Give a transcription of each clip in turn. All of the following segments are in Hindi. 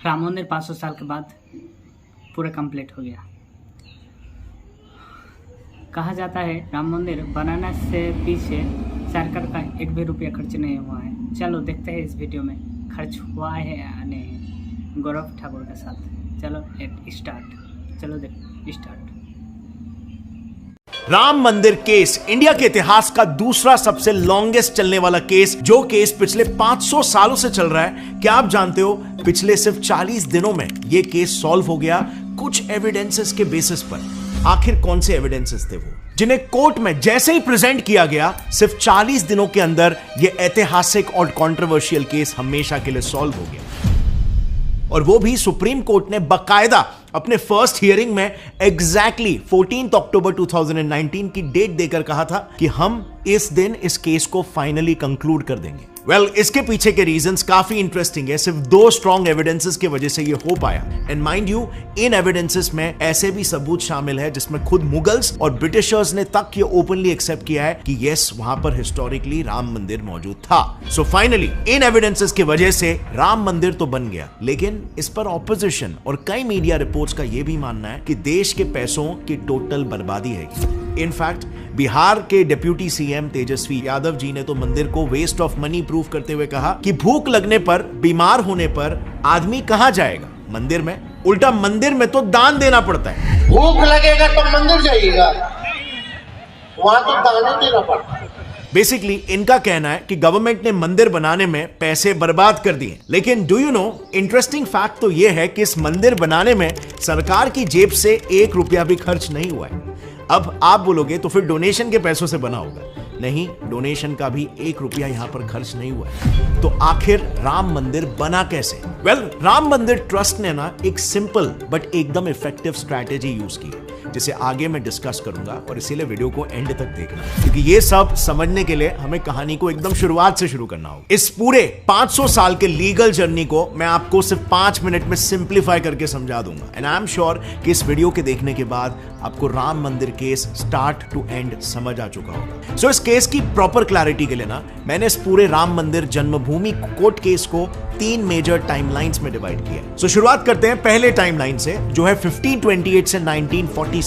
राम मंदिर 500 साल के बाद पूरा कंप्लीट हो गया। कहा जाता है राम मंदिर बनाने से पीछे सरकार का 1 भी रुपया खर्च नहीं हुआ है। चलो देखते हैं इस वीडियो में खर्च हुआ है या नहीं गौरव ठाकुर के साथ। चलो स्टार्ट। चलो देख स्टार्ट। राम मंदिर केस इंडिया के इतिहास का दूसरा सबसे लॉन्गेस्ट चलने वाला केस, जो केस पिछले 500 सालों से चल रहा है। क्या आप जानते हो, पिछले सिर्फ 40 दिनों में यह केस सॉल्व हो गया कुछ एविडेंसेस के बेसिस पर। आखिर कौन से एविडेंसेस थे वो, जिन्हें कोर्ट में जैसे ही प्रेजेंट किया गया, सिर्फ 40 दिनों के अंदर यह ऐतिहासिक और कंट्रोवर्शियल केस हमेशा के लिए सॉल्व हो गया। और वो भी सुप्रीम कोर्ट ने बकायदा अपने फर्स्ट हियरिंग में एग्जैक्टली 14 अक्टूबर 2019 की डेट देकर कहा था कि हम इस दिन इस केस को फाइनली कंक्लूड कर देंगे। इसके पीछे के रीजंस काफी इंटरेस्टिंग है। सिर्फ 2 स्ट्रॉन्ग एविडेंसेस की वजह से ये हो पाया। And mind you, in evidences में ऐसे भी सबूत शामिल है जिसमें खुद मुगल्स और ब्रिटिशर्स ने तक ये ओपनली एक्सेप्ट किया है कि यस, वहां पर हिस्टोरिकली राम मंदिर मौजूद था। सो फाइनली इन एविडेंसेस की वजह से राम मंदिर तो बन गया, लेकिन इस पर ऑपोजिशन और कई मीडिया रिपोर्ट्स का यह भी मानना है कि देश के पैसों की टोटल बर्बादी है। इनफैक्ट बिहार के डिप्यूटी सीएम तेजस्वी यादव जी ने तो मंदिर को वेस्ट ऑफ मनी प्रूव करते हुए कहा कि भूख लगने पर, बीमार होने पर आदमी कहां जाएगा मंदिर में, उल्टा मंदिर में तो दान देना पड़ता है। भूख लगेगा तो मंदिर जाइएगा, वहां तो दान देना पड़ता है। बेसिकली इनका कहना है कि गवर्नमेंट ने मंदिर बनाने में पैसे बर्बाद कर दिए। लेकिन do you know, interesting fact तो यह है कि इस मंदिर बनाने में सरकार की जेब से 1 रुपया भी खर्च नहीं हुआ है। अब आप बोलोगे तो फिर डोनेशन के पैसों से बना होगा। नहीं, डोनेशन का भी 1 रुपया यहां पर खर्च नहीं हुआ है। तो आखिर राम मंदिर बना कैसे? राम मंदिर ट्रस्ट ने ना एक सिंपल बट एकदम इफेक्टिव स्ट्रैटेजी यूज की, जिसे आगे मैं डिस्कस करूंगा, और इसीलिए वीडियो को एंड तक देखना, क्योंकि ये सब समझने के लिए हमें कहानी को एकदम शुरुआत से शुरू करना होगा। इस पूरे 500 साल के लीगल जर्नी को मैं आपको सिर्फ 5 मिनट में सिंप्लीफाई करके समझा दूंगा। एंड आई एम श्योर कि इस वीडियो के देखने के बाद आपको राम मंदिर केस स्टार्ट टू एंड समझ आ चुका होगा। सो इस केस की प्रॉपर क्लैरिटी के लिए ना, मैंने इस पूरे राम मंदिर जन्मभूमि कोर्ट केस को 3 मेजर टाइमलाइंस में डिवाइड किया। सो शुरुआत करते हैं पहले टाइमलाइन से, जो है 1528 से 1947।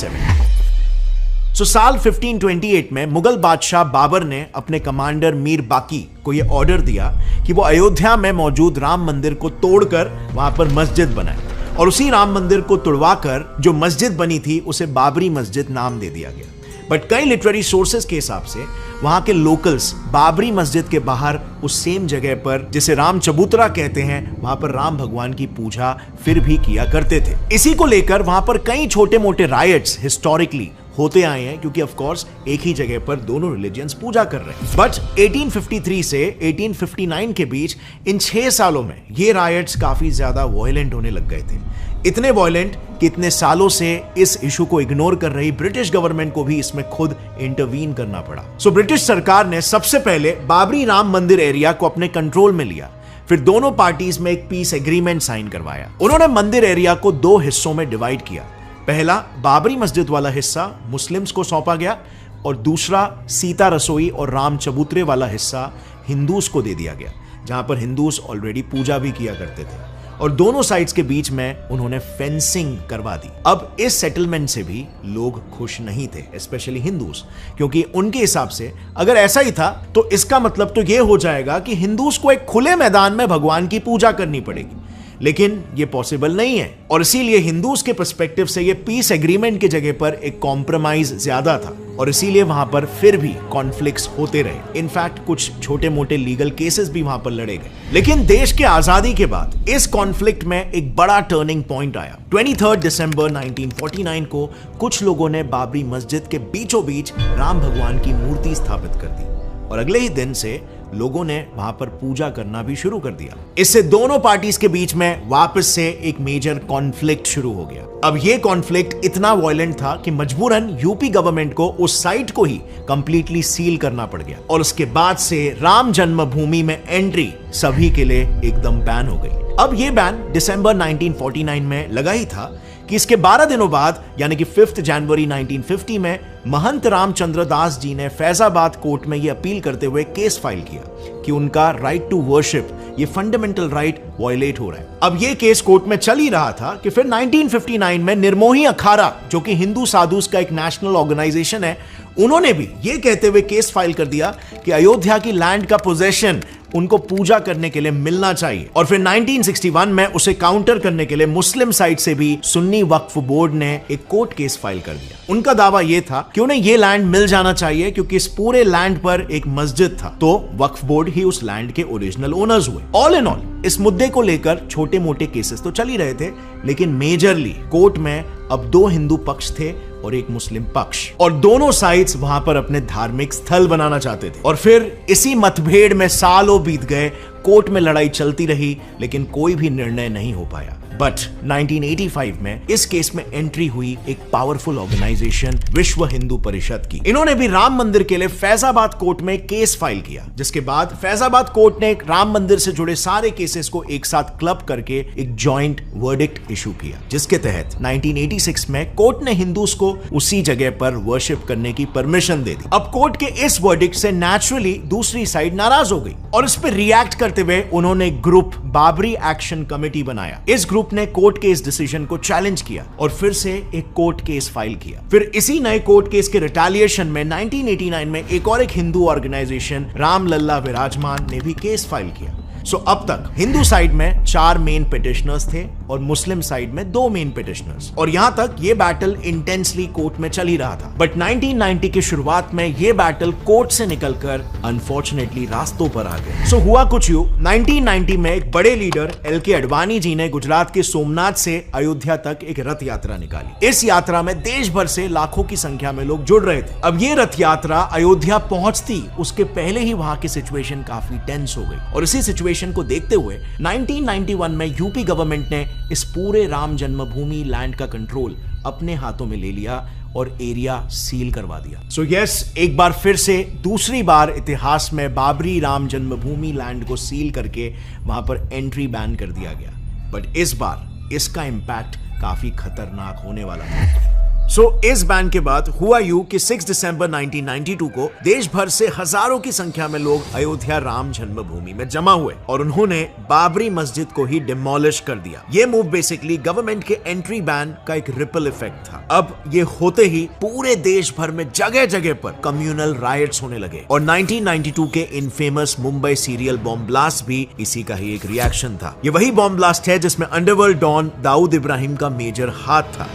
साल 1528 में मुगल बादशाह बाबर ने अपने कमांडर मीर बाकी को यह ऑर्डर दिया कि वो अयोध्या में मौजूद राम मंदिर को तोड़कर वहां पर मस्जिद बनाए, और उसी राम मंदिर को तुड़वाकर जो मस्जिद बनी थी उसे बाबरी मस्जिद नाम दे दिया गया। बट कई लिटरेरी सोर्सेस के हिसाब से वहां के लोकल्स बाबरी मस्जिद के बाहर उस सेम जगह पर, जिसे राम चबूतरा कहते हैं, वहां पर राम भगवान की पूजा फिर भी किया करते थे। इसी को लेकर वहां पर कई छोटे मोटे रायट्स हिस्टोरिकली होते आए हैं, क्योंकि ऑफ कोर्स एक ही जगह पर दोनों रिलीजियंस पूजा कर रहे हैं। बट 1853 से 1859 के बीच इन 6 सालों में ये रायट्स काफी ज्यादा वायलेंट होने लग गए थे। इतने वायलेंट कि इतने सालों से इस इशू को इग्नोर कर रही ब्रिटिश गवर्नमेंट को भी इसमें खुद इंटरवीन करना पड़ा। सो ब्रिटिश सरकार ने सबसे पहले बाबरी राम मंदिर एरिया को अपने कंट्रोल में लिया। फिर दोनों पार्टीज में एक पीस एग्रीमेंट साइन करवाया। उन्होंने मंदिर एरिया को 2 हिस्सों में डिवाइड किया। पहला बाबरी मस्जिद वाला हिस्सा मुस्लिम्स को सौंपा गया, और दूसरा सीता रसोई और राम चबूतरे वाला हिस्सा हिंदूज को दे दिया गया, जहां पर हिंदूज ऑलरेडी पूजा भी किया करते थे। और दोनों साइड्स के बीच में उन्होंने फेंसिंग करवा दी। अब इस सेटलमेंट से भी लोग खुश नहीं थे, स्पेशली हिंदूज, क्योंकि उनके हिसाब से अगर ऐसा ही था तो इसका मतलब तो यह हो जाएगा कि हिंदूज को एक खुले मैदान में भगवान की पूजा करनी पड़ेगी। लेकिन ये पॉसिबल नहीं है, और इसीलिए हिंदूज के पर्सपेक्टिव से ये पीस एग्रीमेंट की जगह पर एक कॉम्प्रोमाइज ज्यादा था, और इसीलिए वहां पर फिर भी कॉन्फ्लिक्ट्स होते रहे। इनफैक्ट कुछ छोटे मोटे लीगल केसेस भी वहां पर लड़े गए। लेकिन देश के आजादी के बाद इस कॉन्फ्लिक्ट में एक बड़ा टर्निंग पॉइंट आया। 23 दिसंबर 1949 को कुछ लोगों ने बाबरी मस्जिद के बीचों बीच राम भगवान की मूर्ति स्थापित कर दी, और अगले ही दिन से लोगों ने वहां पर पूजा करना भी शुरू कर दिया। इससे दोनों पार्टीज के बीच में वापस से एक मेजर कॉन्फ्लिक्ट शुरू हो गया। अब यह कॉन्फ्लिक्ट इतना वायलेंट था कि मजबूरन यूपी गवर्नमेंट को उस साइट को ही कंप्लीटली सील करना पड़ गया, और उसके बाद से राम जन्मभूमि में एंट्री सभी के लिए एकदम बैन हो गई। अब यह बैन दिसंबर 1949 में लगा ही था, कि इसके 12 दिनों बाद यानी कि 5 जनवरी 1950 में महंत रामचंद्र दास जी ने फैजाबाद कोर्ट में यह अपील करते हुए केस फाइल किया कि उनका राइट टू वर्शिप, ये फंडामेंटल राइट वायलेट हो रहा है। अब यह केस कोर्ट में चल ही रहा था कि फिर 1959 में निर्मोही अखाड़ा, जो कि हिंदू साधुस का एक नेशनल ऑर्गेनाइजेशन है, उन्होंने भी यह कहते हुए केस फाइल कर दिया कि अयोध्या की लैंड का पोजेशन उनको पूजा करने के लिए मिलना चाहिए। और फिर 1961 में उसे काउंटर करने के लिए मुस्लिम साइड से भी सुन्नी वक्फ बोर्ड ने एक कोर्ट केस फाइल कर दिया। उनका दावा यह था कि उन्हें यह लैंड मिल जाना चाहिए क्योंकि इस पूरे लैंड पर एक मस्जिद था, तो वक्फ बोर्ड ही उस लैंड के ओरिजिनल ओनर्स हुए। ऑल इन ऑल इस मुद्दे को लेकर छोटे मोटे केसेस तो चल ही रहे थे, लेकिन मेजरली कोर्ट में अब 2 हिंदू पक्ष थे और एक मुस्लिम पक्ष, और दोनों साइड्स वहां पर अपने धार्मिक स्थल बनाना चाहते थे। और फिर इसी मतभेद में सालों बीत गए, कोर्ट में लड़ाई चलती रही, लेकिन कोई भी निर्णय नहीं हो पाया। बट 1985 में इस केस में एंट्री हुई एक पावरफुल ऑर्गेनाइजेशन विश्व हिंदू परिषद की। इन्होंने भी राम मंदिर के लिए फैजाबाद कोर्ट में केस फाइल किया, जिसके बाद फैजाबाद कोर्ट ने राम मंदिर से जुड़े सारे केसेस को एक साथ क्लब करके एक जॉइंट वर्डिक्ट इशू किया, जिसके तहत 1986 में कोर्ट ने हिंदूज को उसी जगह पर वर्शिप करने की परमिशन दे दी। अब कोर्ट के इस वर्डिक्ट से नेचुरली दूसरी साइड नाराज हो गई और इस पर रिएक्ट करते हुए उन्होंने ग्रुप बाबरी एक्शन कमेटी बनाया। इस ग्रुप ने कोर्ट के इस डिसीजन को चैलेंज किया और फिर से एक कोर्ट केस फाइल किया। फिर इसी नए कोर्ट केस के रिटेलिएशन में 1989 में एक और एक हिंदू ऑर्गेनाइजेशन राम लल्ला विराजमान ने भी केस फाइल किया। सो अब तक हिंदू साइड में 4 मेन पिटिशनर्स थे और मुस्लिम साइड में 2 मेन पिटिशनर्स, और यहां तक ये बैटल इंटेंसली कोर्ट में चल ही रहा था। बट 1990 की शुरुआत में ये बैटल कोर्ट से निकलकर अनफॉर्चुनेटली रास्तों पर आ गए। सो हुआ कुछ यूं, 1990 में एक बड़े लीडर LK अडवाणी जी ने गुजरात के सोमनाथ से अयोध्या तक एक रथ यात्रा निकाली। इस यात्रा में देश भर से लाखों की संख्या में लोग जुड़ रहे थे। अब ये रथ यात्रा अयोध्या पहुंचती उसके पहले ही वहां की सिचुएशन काफी टेंस हो गई, और इसी सिचुएशन को देखते हुए 1991 में यूपी गवर्नमेंट ने इस पूरे राम जन्मभूमि लैंड का कंट्रोल अपने हाथों में ले लिया और एरिया सील करवा दिया। सो यस, एक बार फिर से दूसरी बार इतिहास में बाबरी राम जन्मभूमि लैंड को सील करके वहां पर एंट्री बैन कर दिया गया। बट इस बार इसका इंपैक्ट काफी खतरनाक होने वाला है। सो इस बैन के बाद हुआ यूं कि 6 दिसंबर 1992 को देश भर से हजारों की संख्या में लोग अयोध्या राम जन्मभूमि में जमा हुए और उन्होंने बाबरी मस्जिद को ही डिमोलिश कर दिया। ये मूव बेसिकली गवर्नमेंट के एंट्री बैन का एक रिपल इफेक्ट था। अब ये होते ही पूरे देश भर में जगह जगह पर कम्युनल राइट्स होने लगे, और 1992 के infamous Mumbai serial bomb blast भी इसी का ही एक रिएक्शन था। ये वही बॉम्ब ब्लास्ट है जिसमें अंडरवर्ल्ड डॉन दाऊद इब्राहिम का मेजर हाथ था।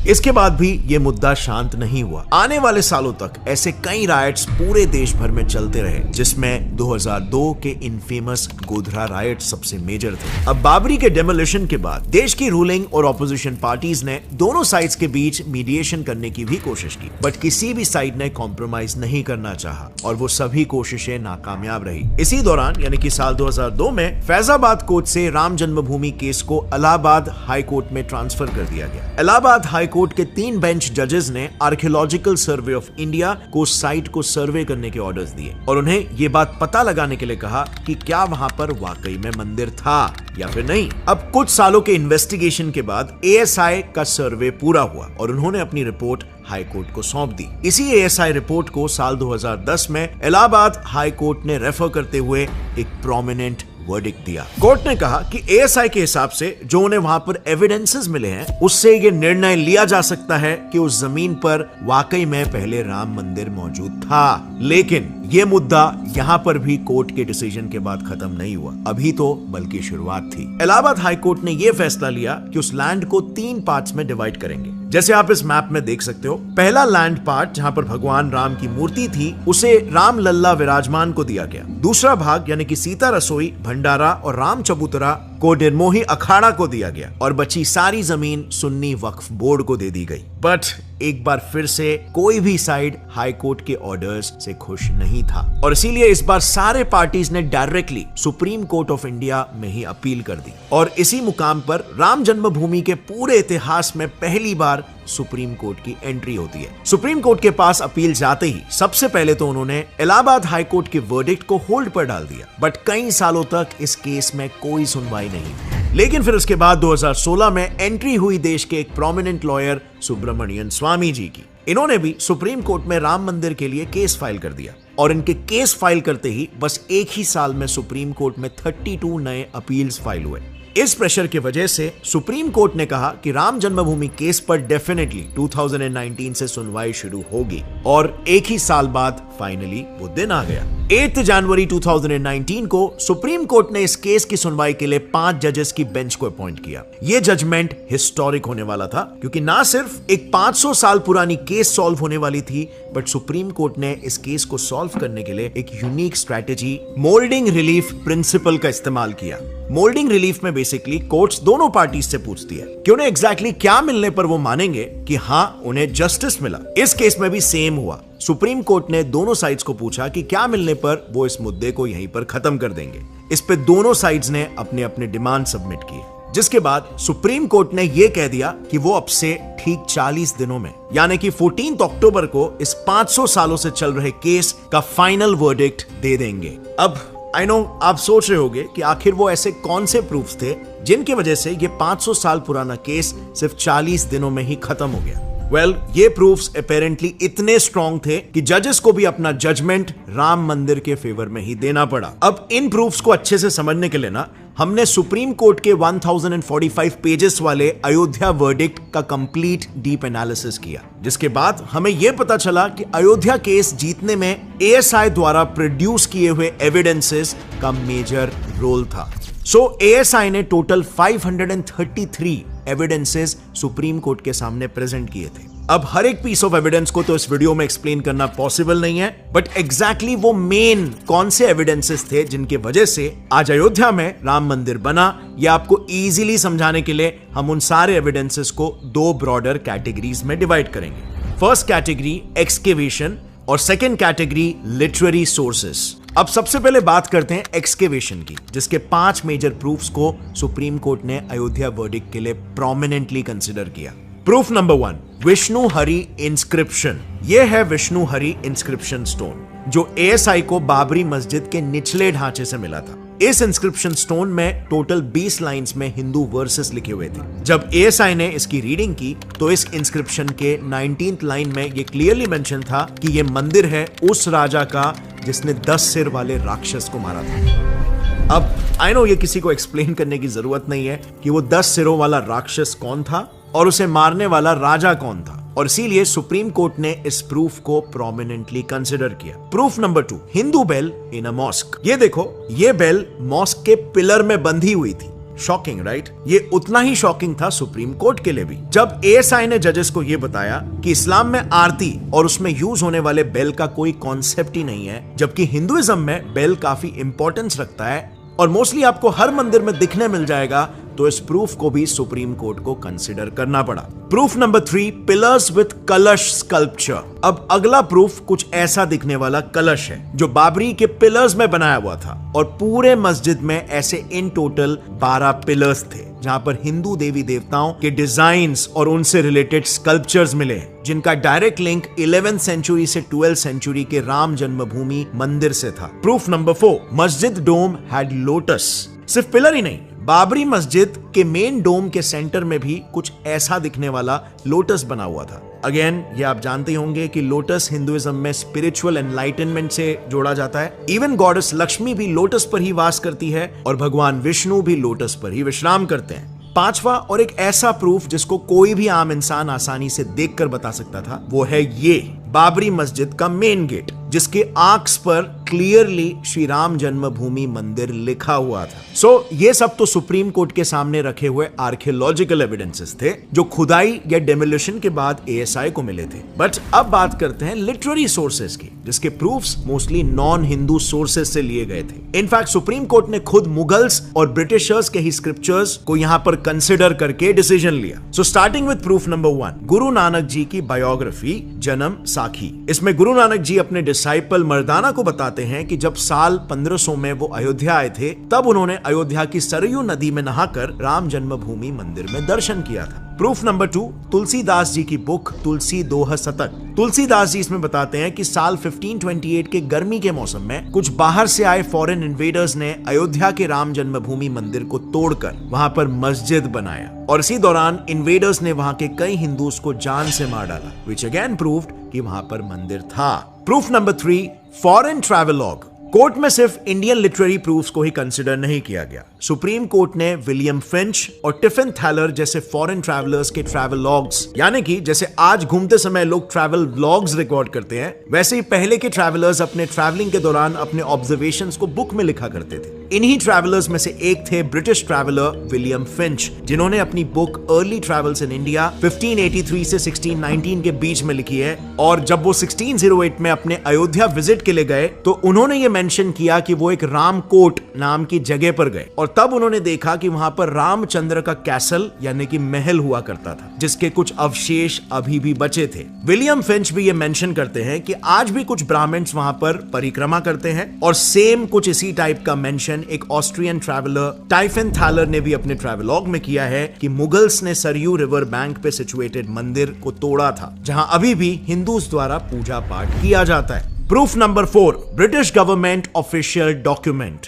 इसके बाद भी ये मुद्दा शांत नहीं हुआ। आने वाले सालों तक ऐसे कई राइट्स पूरे देश भर में चलते रहे, जिसमें 2002 के इनफेमस गोधरा राइट सबसे मेजर थे। अब बाबरी के डेमोलिशन के बाद देश की रूलिंग और ऑपोजिशन पार्टीज ने दोनों साइड्स के बीच मीडिएशन करने की भी कोशिश की, बट किसी भी साइड ने कॉम्प्रोमाइज नहीं करना चाहा और वो सभी कोशिशें नाकामयाब रही। इसी दौरान यानी कि साल 2002 में फैजाबाद कोर्ट से राम जन्मभूमि केस को इलाहाबाद हाई कोर्ट में ट्रांसफर कर दिया गया। इलाहाबाद हाई कोर्ट के 3 बेंच जजेस ने आर्कियोलॉजिकल सर्वे ऑफ इंडिया को साइट को सर्वे करने के ऑर्डर्स दिए और उन्हें यह बात पता लगाने के लिए कहा कि क्या वहां पर वाकई में मंदिर था या फिर नहीं। अब कुछ सालों के इन्वेस्टिगेशन के बाद ASI का सर्वे पूरा हुआ और उन्होंने अपनी रिपोर्ट हाई कोर्ट को सौंप दी। इसी ASI रिपोर्ट को साल 2010 में इलाहाबाद हाई कोर्ट ने रेफर करते हुए एक प्रोमिनेंट वर्डिक्ट दिया। कोर्ट ने कहा कि ASI के हिसाब से जो उन्हें वहां पर एविडेंसेस मिले हैं, उससे ये निर्णय लिया जा सकता है कि उस जमीन पर वाकई में पहले राम मंदिर मौजूद था। लेकिन ये मुद्दा यहाँ पर भी कोर्ट के डिसीजन के बाद खत्म नहीं हुआ, अभी तो बल्कि शुरुआत थी। इलाहाबाद हाई कोर्ट ने यह फैसला लिया कि उस लैंड को 3 पार्ट्स में डिवाइड करेंगे। जैसे आप इस मैप में देख सकते हो, पहला लैंड पार्ट जहां पर भगवान राम की मूर्ति थी, उसे राम लल्ला विराजमान को दिया गया। दूसरा भाग यानी कि सीता रसोई, भंडारा और राम चबूतरा को निर्मोही अखाड़ा को दिया गया और बची सारी जमीन सुन्नी वक्फ बोर्ड को दे दी गई। बट एक बार फिर से कोई भी साइड हाई कोर्ट के ऑर्डर्स से खुश नहीं था और इसीलिए इस बार सारे पार्टीज ने directly supreme court of India में ही अपील कर दी और इसी मुकाम पर राम जन्मभूमि के पूरे इतिहास में पहली बार सुप्रीम कोर्ट की एंट्री होती है। सुप्रीम कोर्ट के पास अपील जाते ही सबसे पहले तो उन्होंने इलाहाबाद हाई कोर्ट के वर्डिक्ट को होल्ड पर डाल दिया, बट कई सालों तक इस केस में कोई सुनवाई नहीं। लेकिन फिर उसके बाद 2016 में एंट्री हुई देश के एक प्रोमिनेंट लॉयर सुब्रमण्यन स्वामी जी की। इन्होंने भी सुप्रीम कोर्ट में राम मंदिर के लिए केस फाइल कर दिया और इनके केस फाइल करते ही बस एक ही साल में सुप्रीम कोर्ट में 32 नए अपील्स फाइल हुए। इस प्रेशर की वजह से सुप्रीम कोर्ट ने कहा कि राम जन्मभूमि केस पर डेफिनेटली 2019 से सुनवाई शुरू होगी और एक ही साल बाद फाइनली वो दिन आ गया। 8 जनवरी 2019 को सुप्रीम कोर्ट ने इस केस की सुनवाई के लिए 5 जजेस की बेंच को अपॉइंट किया। यह जजमेंट हिस्टोरिक होने वाला था क्योंकि ना सिर्फ एक 500 साल पुरानी केस सॉल्व होने वाली थी, बट सुप्रीम कोर्ट ने इस केस को सॉल्व करने के लिए एक unique strategy moulding relief principle का इस्तेमाल किया। मोल्डिंग रिलीफ में बेसिकली कोर्ट्स दोनों पार्टीज से पूछती है कि उन्हें एग्जैक्टली क्या मिलने पर वो मानेंगे कि हाँ उन्हें जस्टिस मिला। इस केस में भी सेम हुआ। सुप्रीम कोर्ट ने दोनों साइड्स को पूछा कि क्या मिलने पर वो इस मुद्दे को यहीं पर खत्म कर देंगे। इस पे दोनों साइड्स ने अपने अपने डिमांड सबमिट किए, जिसके बाद सुप्रीम कोर्ट ने यह कह दिया कि वो अब से ठीक 40 दिनों में यानी कि 14 अक्टूबर को इस 500 सालों से चल रहे केस का फाइनल वर्डिक्ट दे देंगे। अब आई नो आप सोच रहे होंगे कि आखिर वो ऐसे कौन से प्रूफ्स थे जिनकी वजह से ये 500 साल पुराना केस सिर्फ 40 दिनों में ही खत्म हो गया। वेल, ये प्रूफ्स अपेरेंटली इतने स्ट्रॉन्ग थे कि जजेस को भी अपना जजमेंट राम मंदिर के फेवर में ही देना पड़ा। अब इन प्रूफ्स को अच्छे से समझने के लिए ना हमने सुप्रीम कोर्ट के 1045 पेजेस वाले अयोध्या वर्डिक्ट का कंप्लीट डीप एनालिसिस किया, जिसके बाद हमें यह पता चला कि अयोध्या केस जीतने में एएसआई द्वारा प्रोड्यूस किए हुए एविडेंसेस का मेजर रोल था। सो एएसआई ने टोटल 533 एविडेंसेस सुप्रीम कोर्ट के सामने प्रेजेंट किए थे। अब हर एक पीस ऑफ एविडेंस को तो इस वीडियो में एक्सप्लेन करना पॉसिबल नहीं है, बट एग्जैक्टली वो मेन कौन से एविडेंसेस थे जिनके वजह से आज अयोध्या में राम मंदिर बना, या आपको इजीली समझाने के लिए हम उन सारे एविडेंसेस को 2 ब्रॉडर कैटेगरीज में डिवाइड करेंगे। फर्स्ट कैटेगरी एक्सकेवेशन और सेकेंड कैटेगरी लिटरेरी सोर्सेस। अब सबसे पहले बात करते हैं एक्सकेवेशन की, जिसके 5 मेजर प्रूफ्स को सुप्रीम कोर्ट ने अयोध्या वर्डिक्ट के लिए प्रोमिनेंटली कंसिडर किया। Proof number 1, Vishnu Hari inscription. यह है विष्णु हरि इंस्क्रिप्शन स्टोन जो एएसआई को बाबरी मस्जिद के निचले ढांचे से मिला था। इस इंस्क्रिप्शन स्टोन में टोटल 20 लाइंस में हिंदू वर्सेस लिखे हुए थे। जब एएसआई ने इसकी रीडिंग की तो इस इंस्क्रिप्शन के 19th लाइन में यह क्लियरली मेंशन था कि यह मंदिर है उस राजा का जिसने 10 सिर वाले राक्षस को मारा था। अब आई नो ये किसी को एक्सप्लेन करने की जरूरत नहीं है कि वो 10 सिरों वाला राक्षस कौन था और उसे मारने वाला राजा कौन था, और इसीलिए सुप्रीम कोर्ट ने इस प्रूफ को प्रोमिनेंटली कंसिडर किया। Proof number 2, Hindu bell in a mosque. ये देखो, ये बेल मॉस्क के पिलर में बंधी हुई थी। Shocking right? ये उतना ही शॉकिंग था सुप्रीम कोर्ट के लिए भी। जब एएसआई ने जजेस को यह बताया कि इस्लाम में आरती और उसमें यूज होने वाले बेल का कोई कॉन्सेप्ट ही नहीं है, जबकि हिंदुइज्म में बेल काफी इंपॉर्टेंस रखता है और मोस्टली आपको हर मंदिर में दिखने मिल जाएगा, तो इस प्रूफ को भी सुप्रीम कोर्ट को कंसिडर करना पड़ा। प्रूफ नंबर 3, पिलर्स विथ कलश स्कल्पचर। अब अगला प्रूफ कुछ ऐसा दिखने वाला कलश है जो बाबरी के पिलर्स में बनाया हुआ था, और पूरे मस्जिद में ऐसे इन टोटल 12 पिलर्स थे जहां पर हिंदू देवी देवताओं के डिजाइन्स और उनसे रिलेटेड स्कल्पचर्स मिले, जिनका डायरेक्ट लिंक 11th सेंचुरी से 12th सेंचुरी के राम जन्मभूमि मंदिर से था। प्रूफ नंबर 4, मस्जिद डोम हैड लोटस। सिर्फ पिलर ही नहीं, बाबरी मस्जिद के मेन डोम के सेंटर में भी कुछ ऐसा दिखने वाला लोटस बना हुआ था। अगेन ये आप जानते होंगे कि लोटस हिंदुइज्म में स्पिरिचुअल एनलाइटनमेंट से जोड़ा जाता है। इवन गॉडेस लक्ष्मी भी लोटस पर ही वास करती है और भगवान विष्णु भी लोटस पर ही विश्राम करते हैं। 5वां और एक ऐसा प्रूफ जिसको कोई भी आम इंसान आसानी से देखकर बता सकता था, वो है ये बाबरी मस्जिद का मेन गेट, जिसके आर्क्स पर क्लियरली श्री राम जन्मभूमि मंदिर लिखा हुआ था। सो ये सब तो सुप्रीम कोर्ट के सामने रखे हुए आर्कियोलॉजिकल एविडेंसेस थे जो खुदाई या डेमोलिशन के बाद एएसआई को मिले थे। बट अब बात करते हैं लिटरेरी सोर्सेज की, जिसके proofs mostly non Hindu sources से लिए गए थे। इनफैक्ट सुप्रीम कोर्ट ने खुद मुगल्स और ब्रिटिशर्स के ही स्क्रिप्चर्स को यहां पर कंसिडर करके डिसीजन लिया। So starting with proof number 1, Guru Nanak ji की बायोग्राफी जन्म साखी। इसमें गुरु नानक जी अपने डिसाइपल मर्दाना को बताते हैं कि जब साल 1500 में वो अयोध्या आए थे, तब उन्होंने अयोध्या की सरयू नदी में नहाकर राम जन्मभूमि मंदिर में दर्शन किया था। प्रूफ नंबर 2, तुलसीदास जी की बुक तुलसी दोह शतक। तुलसीदास जी इसमें बताते हैं कि साल 1528 के गर्मी के मौसम में कुछ बाहर से आए फॉरेन इन्वेडर्स ने अयोध्या के राम जन्मभूमि मंदिर को तोड़कर वहां पर मस्जिद बनाया और इसी दौरान इन्वेडर्स ने वहां के कई हिंदूस को जान से मार डाला, विच अगेन प्रूव्ड कि वहां पर मंदिर था। Proof number 3, foreign travelogue. Court में सिर्फ इंडियन लिटरेरी प्रूफ्स को ही कंसिडर नहीं किया गया। सुप्रीम कोर्ट ने विलियम फिंच और टिफिन थैलर जैसे फॉरेन ट्रैवलर्स के ट्रैवल लॉग्स, यानी कि जैसे आज घूमते समय लोग ट्रैवल व्लॉग्स रिकॉर्ड करते हैं, वैसे ही पहले के ट्रैवलर्स अपने ट्रैवलिंग के दौरान अपने ऑब्जर्वेशंस को बुक में लिखा करते थे। इन्हीं ट्रैवलर्स में से एक थे ब्रिटिश ट्रैवलर विलियम फिंच, जिन्होंने अपनी book early travels in India 1583 से 1619 के बीच में लिखी है। और जब वो 1608 में अपने अयोध्या विजिट के लिए गए तो उन्होंने ये मेंशन किया कि वो एक रामकोट नाम की जगह पर गए और तब उन्होंने देखा कि वहां पर रामचंद्र का कैसल यानी कि महल हुआ करता था, जिसके कुछ अवशेष अभी भी बचे थे। विलियम फिंच भी ये मेंशन करते हैं कि आज भी कुछ ब्राह्मण्स वहां पर परिक्रमा करते हैं और सेम कुछ इसी टाइप का मेंशन एक ऑस्ट्रियन ट्रैवलर टाइफिन थैलर ने भी अपने ट्रैवलॉग में किया है कि मुगल्स ने सरयू रिवर बैंक पे सिचुएटेड मंदिर को तोड़ा था, जहां अभी भी हिंदूस द्वारा पूजा पाठ किया जाता है। Proof number 4, British government official document.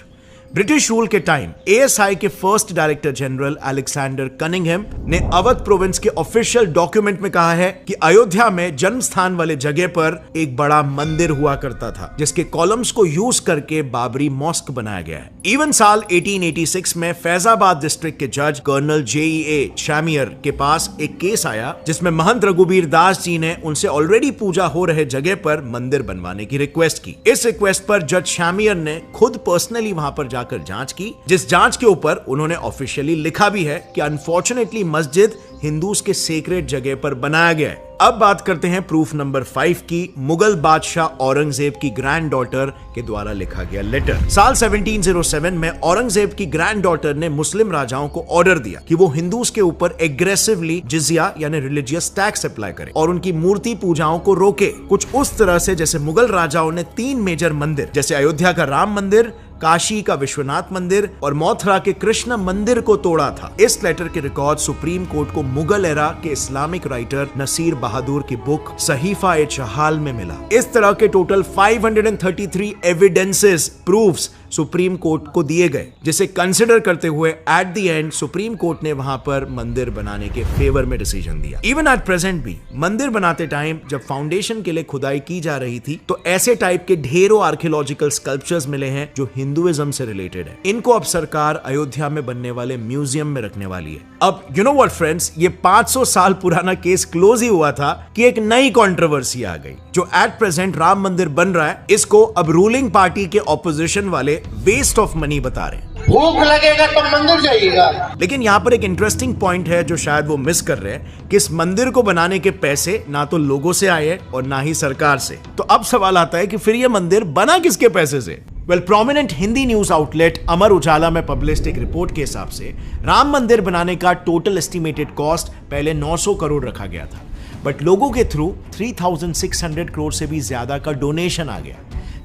British rule के टाइम एएसआई के first director general Alexander Cunningham ने अवध प्रोविंस के ऑफिशियल डॉक्यूमेंट में कहा है कि अयोध्या में जन्म स्थान वाले जगह पर एक बड़ा मंदिर हुआ करता था, जिसके कॉलम्स को यूज करके बाबरी मॉस्क बनाया गया है। इवन साल 1886 में फैजाबाद डिस्ट्रिक्ट के जज कर्नल जेईए शैमियर के पास एक केस आया जिसमें महंत रघुबीर दास जी ने उनसे ऑलरेडी पूजा हो रहे जगह पर मंदिर बनवाने की रिक्वेस्ट की। इस रिक्वेस्ट पर जज शैमियर ने खुद पर्सनली वहां पर जाकर जांच की, जिस जांच के ऊपर उन्होंने ऑफिशियली लिखा भी है कि अनफॉर्चुनेटली मस्जिद हिंदूस के सेक्रेट जगह पर बनाया गया है। अब बात करते हैं प्रूफ नंबर 5 की, मुगल बादशाह औरंगजेब की ग्रैंड डॉटर के द्वारा लिखा गया लेटर। साल 1707 में औरंगजेब की ग्रैंड डॉटर ने मुस्लिम राजाओं को ऑर्डर दिया कि वो हिंदूस के ऊपर एग्रेसिवली जिजिया यानी रिलीजियस टैक्स अप्लाई करें और उनकी मूर्ति पूजाओं को रोके, कुछ उस तरह से जैसे मुगल राजाओं ने 3 मेजर मंदिर जैसे अयोध्या का राम मंदिर, काशी का विश्वनाथ मंदिर और मथुरा के कृष्ण मंदिर को तोड़ा था। इस लेटर के रिकॉर्ड सुप्रीम कोर्ट को मुगल एरा के इस्लामिक राइटर नसीर बहादुर की बुक सहीफा-ए-चहाल में मिला। इस तरह के total 533 evidences, proofs supreme court को दिए गए, जिसे कंसिडर करते हुए at the end supreme court ने वहां पर मंदिर बनाने के फेवर में डिसीजन दिया। इवन एट प्रेजेंट भी मंदिर बनाते टाइम जब फाउंडेशन के लिए खुदाई की जा रही थी तो ऐसे टाइप के ढेरों आर्कियोलॉजिकल स्कल्पचर्स मिले हैं जो हिंदुइज्म से रिलेटेड है। इनको अब सरकार अयोध्या में बनने वाले म्यूजियम में रखने वाली है। अब यू नो व्हाट फ्रेंड्स, ये 500 साल पुराना केस क्लोज ही हुआ था कि एक नई कंट्रोवर्सी आ गई। जो एट प्रेजेंट राम मंदिर बन रहा है, इसको अब रूलिंग पार्टी के ऑपोजिशन वाले वेस्ट ऑफ मनी बता रहे हैं। भूख लगेगा तो मंदिर जाइएगा। लेकिन यहाँ पर एक इंटरेस्टिंग पॉइंट है जो शायद वो मिस कर रहे हैं कि इस मंदिर को बनाने के पैसे ना तो लोगों से आए और ना ही सरकार से। तो अब सवाल आता है कि फिर ये मंदिर बना किसके पैसे से? Well, prominent Hindi news outlet Amar Ujala में पब्लिश्ड एक रिपोर्ट के हिसाब से राम मंदिर बनाने का टोटल एस्टिमेटेड कॉस्ट पहले 900 करोड़ रखा गया था, बट लोगों के थ्रू 3600 करोड़ से भी ज्यादा का डोनेशन आ गया,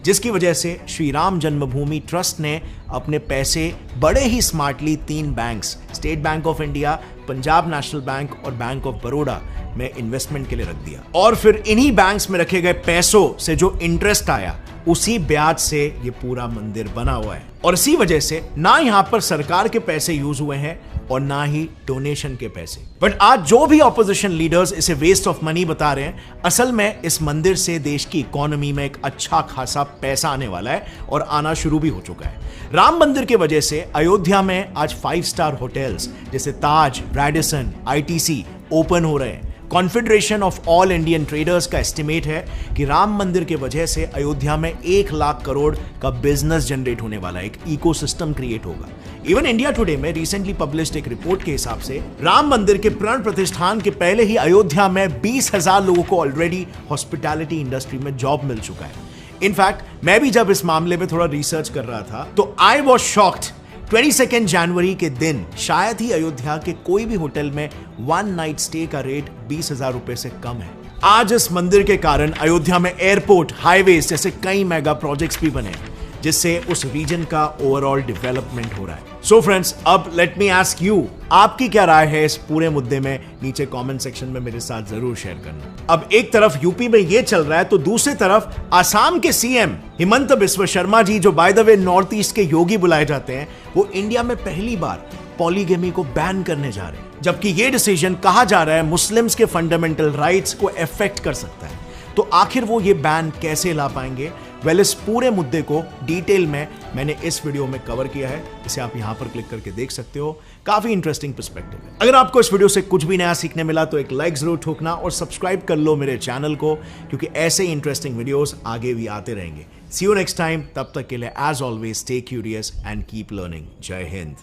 जिसकी वजह से श्री राम जन्मभूमि ट्रस्ट ने अपने पैसे बड़े ही smartly 3 banks, state bank of India, Punjab national bank और बैंक ऑफ बड़ौदा में इन्वेस्टमेंट के लिए रख दिया। और फिर इन्हीं बैंक्स में रखे गए पैसों से जो इंटरेस्ट आया, उसी ब्याज से ये पूरा मंदिर बना हुआ है। और इसी वजह से ना यहां पर सरकार के पैसे यूज हुए हैं और ना ही डोनेशन के पैसे। बट आज जो भी ऑपोजिशन लीडर्स इसे वेस्ट ऑफ मनी बता रहे हैं, असल में इस मंदिर से देश की इकोनॉमी में एक अच्छा खासा पैसा आने वाला है और आना शुरू भी हो चुका है। राम मंदिर की वजह से अयोध्या में आज 5 स्टार होटल्स जैसे ताज, रैडिसन, आईटीसी ओपन हो रहे हैं। Confederation of all Indian traders का एस्टिमेट है कि राम मंदिर के वजह से अयोध्या में 1 लाख करोड़ का बिजनेस जनरेट होने वाला है, एक इकोसिस्टम क्रिएट होगा। इवन इंडिया टुडे में रिसेंटली पब्लिश्ड एक रिपोर्ट के हिसाब से राम मंदिर के प्राण प्रतिष्ठान के पहले ही अयोध्या में 20,000 लोगों को ऑलरेडी हॉस्पिटैलिटी इंडस्ट्री में जॉब मिल चुका है। इनफैक्ट मैं भी जब इस मामले में थोड़ा रिसर्च कर रहा था तो आई वॉज शॉक्ड। 22 जनवरी के दिन शायद ही अयोध्या के कोई भी होटल में 1 नाइट स्टे का रेट 20,000 रुपए से कम है। आज इस मंदिर के कारण अयोध्या में एयरपोर्ट, हाईवेज जैसे कई मेगा प्रोजेक्ट्स भी बने, जिससे उस रीजन का ओवरऑल डेवलपमेंट हो रहा है। सो फ्रेंड्स, अब लेट मी आस्क यू, आपकी क्या राय है इस पूरे मुद्दे में? नीचे कमेंट सेक्शन में मेरे साथ जरूर शेयर करना। अब एक तरफ यूपी में ये चल रहा है तो दूसरी तरफ आसाम के सीएम हिमंत बिस्वा शर्मा जी, जो by the way north east के योगी बुलाए जाते हैं, वो इंडिया में पहली बार पॉलीगेमी को बैन करने जा रहे हैं, जबकि ये डिसीजन कहा जा रहा है मुस्लिम्स के फंडामेंटल राइट्स को अफेक्ट कर सकता है। तो आखिर वो ये बैन कैसे ला पाएंगे? वेल, इस पूरे मुद्दे को डिटेल में मैंने इस वीडियो में कवर किया है, इसे आप यहां पर क्लिक करके देख सकते हो। काफी इंटरेस्टिंग पर्सपेक्टिव है। अगर आपको इस वीडियो से कुछ भी नया सीखने मिला तो एक लाइक जरूर ठोकना और सब्सक्राइब कर लो मेरे चैनल को, क्योंकि ऐसे ही इंटरेस्टिंग वीडियोस आगे भी आते रहेंगे। See you next time. तब तक के लिए as always stay curious and keep learning. जय हिंद।